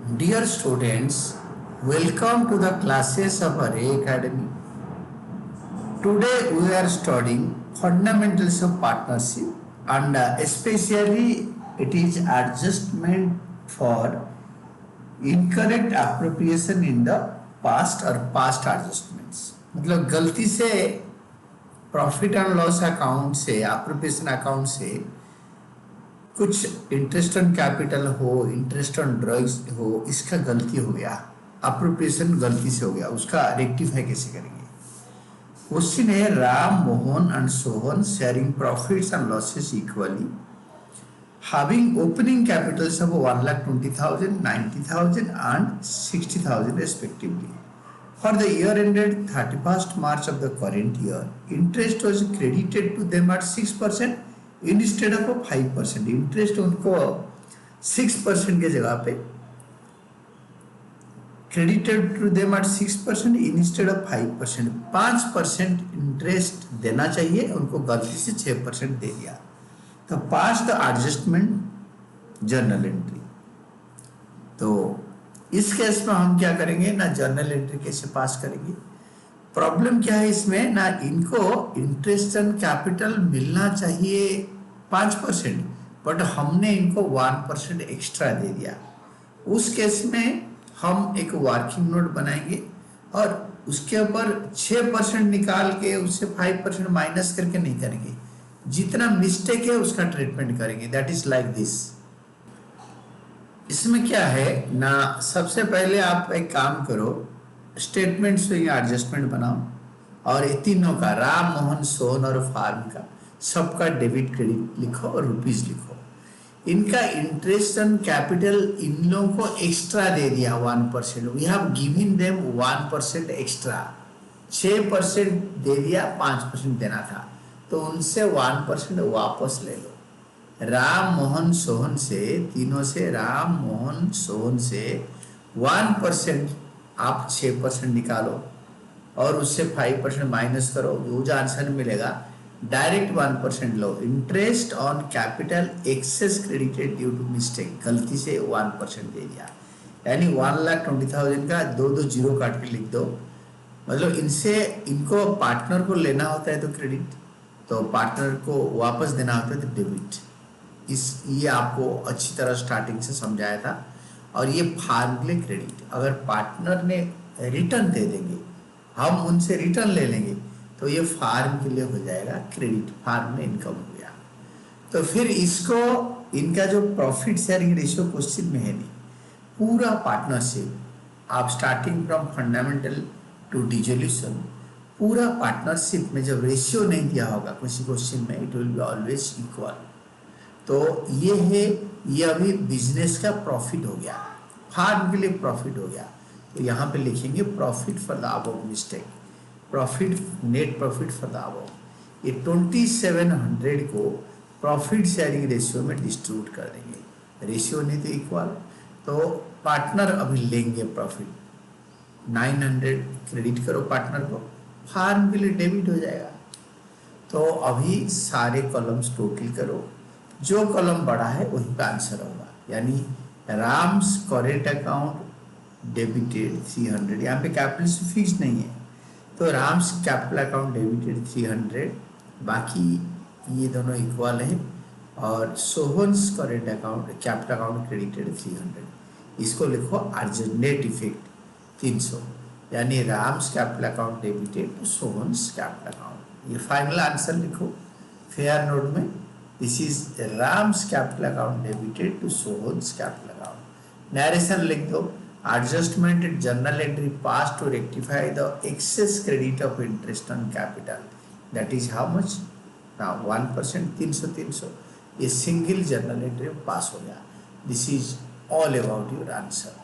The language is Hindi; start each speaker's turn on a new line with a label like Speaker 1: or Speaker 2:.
Speaker 1: Dear students, welcome to the classes of Array Academy. Today we are studying fundamentals of partnership and especially it is adjustment for incorrect appropriation in the past or past adjustments. मतलब गलती से प्रॉफिट एंड लॉस अकाउंट से एप्रोप्रिएशन अकाउंट से कुछ इंटरेस्ट ऑन कैपिटल हो, इंटरेस्ट ऑन ड्रग्स हो, इसका गलती हो गया, अप्रोप्रिएशन गलती से हो गया, उसका रेक्टिफाई कैसे करेंगे? क्वेश्चन है Ram Mohan and Sohan sharing profits and losses equally having opening capitals of 1,20,000, 90,000 and 60,000 respectively. For the year ended 31st March of the current year, interest was credited to them at 6% instead of 5%. Interest उनको 6% के जगह पे credited to them at 6% instead of 5%. 5% interest देना चाहिए, उनको गलती से 6% दे दिया. तो पास द एडजस्टमेंट जर्नल एंट्री. तो इस केस में हम क्या करेंगे ना, जर्नल एंट्री कैसे पास करेंगे? प्रॉब्लम क्या है इसमें ना, इनको इंटरेस्ट ऑन कैपिटल मिलना चाहिए 5%, बट हमने इनको 1% एक्स्ट्रा दे दिया. उस केस में हम एक वर्किंग नोट बनाएंगे और उसके ऊपर 6% निकाल के उससे 5% माइनस करके नहीं करेंगे, जितना मिस्टेक है उसका ट्रीटमेंट करेंगे. That is like this. इसमें क्या है ना, सबसे पहले आप एक काम करो, स्टेटमेंट से एडजस्टमेंट बनाओ और ये तीनों का, राम मोहन सोहन और फार्म का, सबका डेबिट क्रेडिट लिखो और रुपीज लिखो. इनका इंटरेस्ट ऑन कैपिटल इन लोगों को एक्स्ट्रा दे दिया 1%. We have given them 1% extra. 6% दे दिया, 5% देना था, तो उनसे 1% वापस ले लो. राम मोहन सोहन से, तीनों से, राम मोहन सोहन से 1% आप 6% निकालो और उससे 5% माइनस करो, जो आंसर मिलेगा डायरेक्ट 1% लो. Interest on capital excess credited due to mistake, गलती से 1% दे दिया, यानी 1,20,000 का 2 जीरो काट के लिख दो. मतलब इनसे, इनको पार्टनर को लेना होता है तो क्रेडिट, तो पार्टनर को वापस देना होता है तो डेबिट. ये आपको अच्छी तरह स्टार्टिंग से समझाया था. और ये फार्म के लिए क्रेडिट. अगर पार्टनर ने रिटर्न दे देंगे, हम उनसे रिटर्न ले लेंगे, तो ये फार्म के लिए हो जाएगा क्रेडिट. फार्म में इनकम हो गया. तो फिर इसको, इनका जो प्रॉफिट शेयरिंग रेशियो क्वेश्चन में है नहीं, पूरा पार्टनरशिप आप starting from fundamental to dissolution, पूरा पार्टनरशिप में जब रेशियो नहीं दिया होगा किसी क्वेश्चन में, it will be always equal. तो ये है, ये अभी बिजनेस का प्रॉफिट हो गया, फार्म के लिए प्रॉफिट हो गया. तो यहाँ पे लिखेंगे profit for the above mistake, profit, net profit for the above. ये 2700 को प्रॉफिट शेयरिंग रेशियो में डिस्ट्रीब्यूट कर देंगे. रेशियो नहीं तो इक्वल, तो पार्टनर अभी लेंगे प्रॉफिट 900, क्रेडिट करो पार्टनर को, फार्म के लिए डेबिट हो जाएगा. तो अभी सारे कॉलम्स टोटल करो, जो कॉलम बड़ा है वही का आंसर होगा. यानी राम्स करेंट अकाउंट डेबिटेड 300, यहाँ पे कैपिटल से फिक्स नहीं है, तो राम्स कैपिटल अकाउंट डेबिटेड 300, बाकी ये दोनों इक्वल है. और Sohan's current account capital account credited 300, इसको लिखो अर्जेंट नेट इफेक्ट 300, यानी Ram's capital account debited to Sohan's capital account. ये फाइनल आंसर लिखो फेयर नोट में. This is Ram's capital account debited to Sohan's capital account. Narration लिख दो, adjustment journal entry pass to rectify the excess credit of interest on capital, that is how much ना, 1%, 300. ये सिंगल जर्नल एंट्री पास हो गया. This is all about your answer.